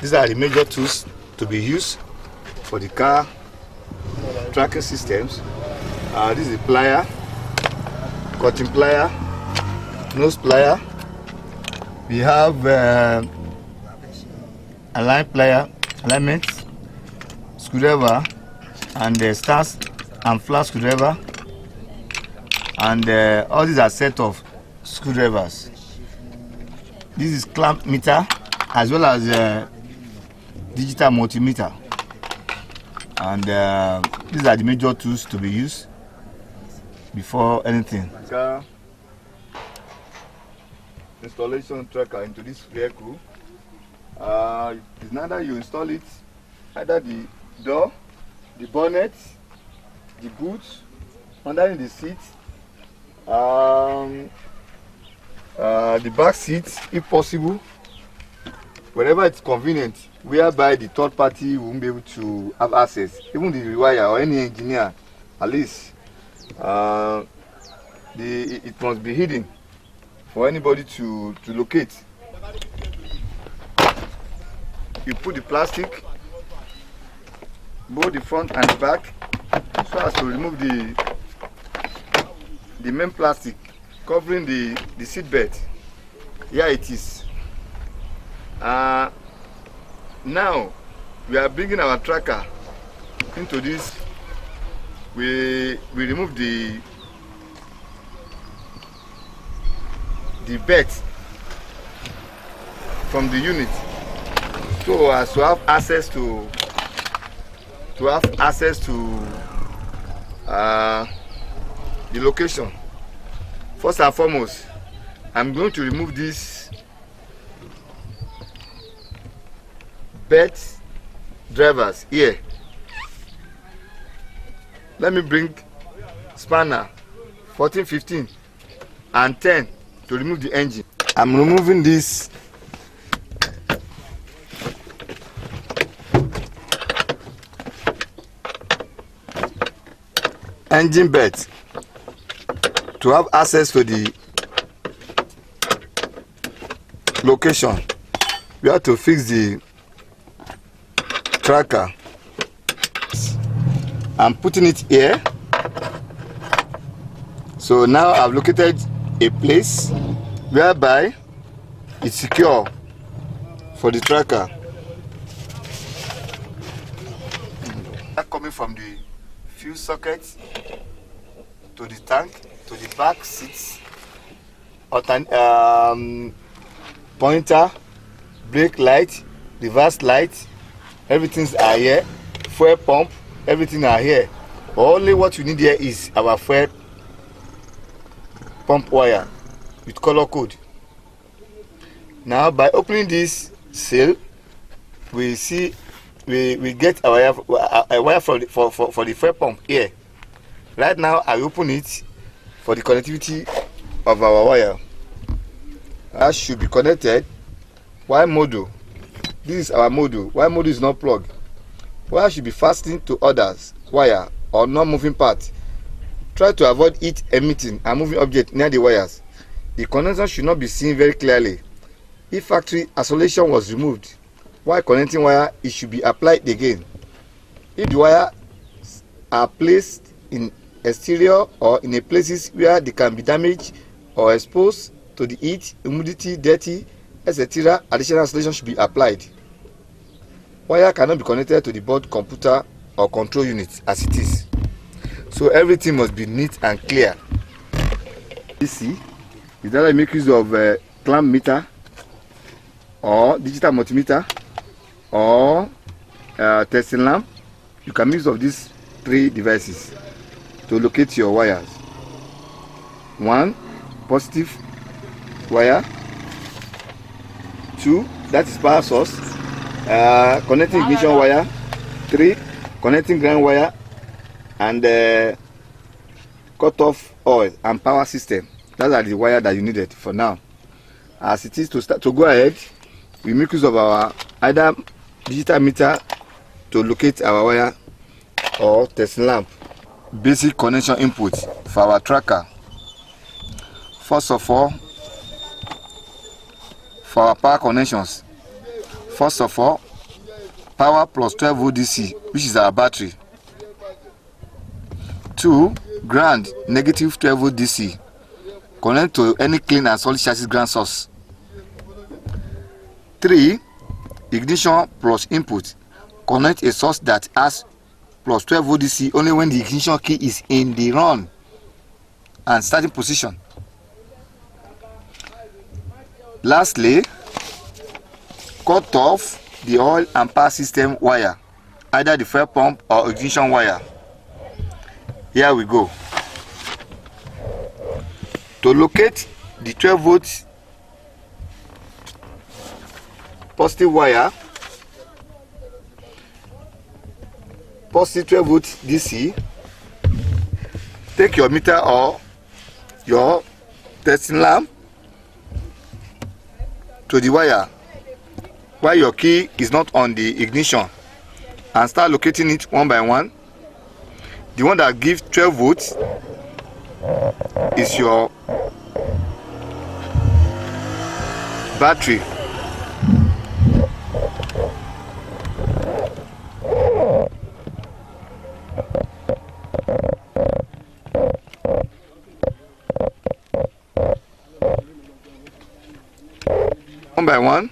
These are the major tools to be used for the car tracking systems. This is the plier, cutting plier, nose plier. We have alignment, screwdriver, and the stars and flat screwdriver, and all these are set of screwdrivers. This is clamp meter as well as digital multimeter, and these are the major tools to be used before anything. Installation tracker into this vehicle. It's neither you install it, either the door, the bonnet, the boot, under the seat, the back seat, if possible, wherever it's convenient, whereby the third party won't be able to have access, even the rewire or any engineer, at least it must be hidden for anybody to locate. You put the plastic, both the front and the back, so as to remove the main plastic covering the seat belt. Here it is. Now we are bringing our tracker into this. We remove the belt from the unit, so as to have access to the location. First and foremost, I'm going to remove this belt drivers here. Let me bring spanner 14, 15 and 10 to remove the engine. I'm removing this engine belt to have access to the location. We have to fix the tracker. I'm putting it here. So now I've located a place whereby it's secure for the tracker. Coming from the fuse socket to the tank, to the back seats, pointer, brake light, reverse light, everything's are here. Fuel pump, everything are here. Only what you need here is our fuel pump wire with color code. Now by opening this seal, we see we get our wire for the fuel pump here. Right now I open it for the connectivity of our wire. That should be connected. Wire module. This is our module. Wire module is not plugged. Wire should be fastened to others wire or non-moving part. Try to avoid it emitting and moving object near the wires. The connection should not be seen very clearly. If factory isolation was removed while connecting wire, it should be applied again. If the wires are placed in exterior or in a places where they can be damaged or exposed to the heat, humidity, dirty, etc., additional isolation should be applied. Wire cannot be connected to the board computer or control unit as it is. So everything must be neat and clear. DC is that I make use of clamp meter or digital multimeter or testing lamp. You can use of these three devices to locate your wires. One, positive wire. Two, that is power source. Connecting ignition wire. Three, connecting ground wire and cut off oil and power system. Those are the wire that you needed for now. As it is to go ahead, we make use of our either digital meter to locate our wire or testing lamp. Basic connection input for our tracker. First of all, for our power connections, first of all, power plus 12 volt DC, which is our battery. 2. Ground, negative 12 volt DC. Connect to any clean and solid chassis ground source. 3. Ignition plus input. Connect a source that has plus 12 volt DC only when the ignition key is in the run and starting position. Lastly, cut off the oil and power system wire, either the fuel pump or ignition wire. Here we go. To locate the 12 volt positive wire, positive 12 volt DC, take your meter or your testing lamp to the wire while your key is not on the ignition and start locating it one by one. The one that gives 12 volts is your battery. One by one.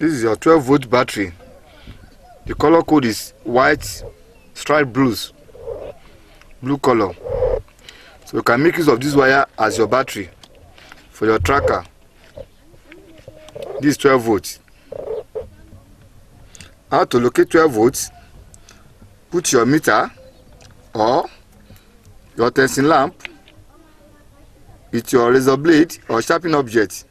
This is your 12 volt battery. The color code is white stripe blue color. So you can make use of this wire as your battery for your tracker. This is 12 volts. How to locate 12 volts? Put your meter or your testing lamp with your razor blade or sharpening object